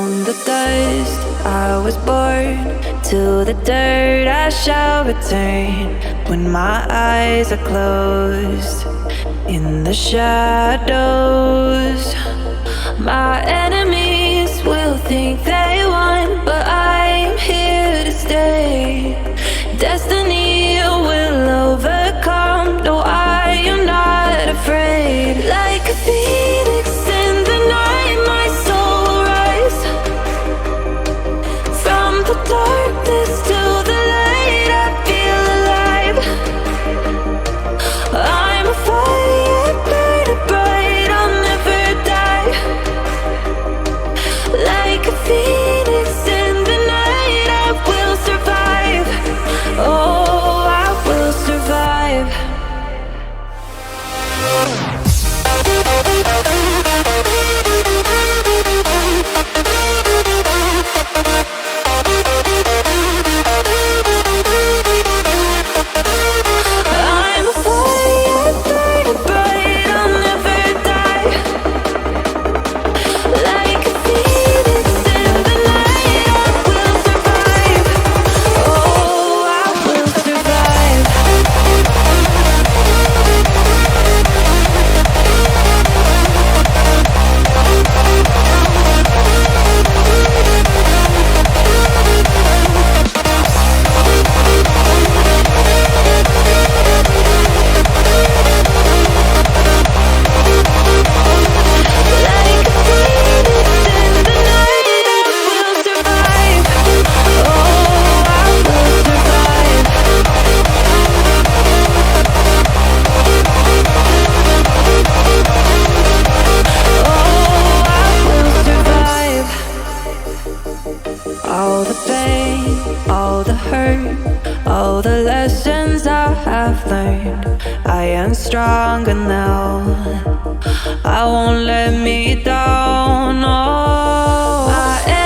From the dust I was born, to the dirt I shall return. When my eyes are closed, in the shadows, my enemies will think they won, but I'm here to stay. Destiny will overcome, no, I am not afraid. Like a phoenix in the night, my soul will rise. From the darkness to the light, I feel alive. I'm a fire burning bright, I'll never die. Like a phoenix in the night, I will survive. Oh, I will survive. I'm a fire burning bright, I'll never die. Like a phoenix in the night, I will survive. Oh, I will survive. Like a phoenix in the night, I will survive. Oh, I will survive. Oh, I will survive. All the pain, all the hurt, all the lessons I have learned, I am stronger now. I won't let me die.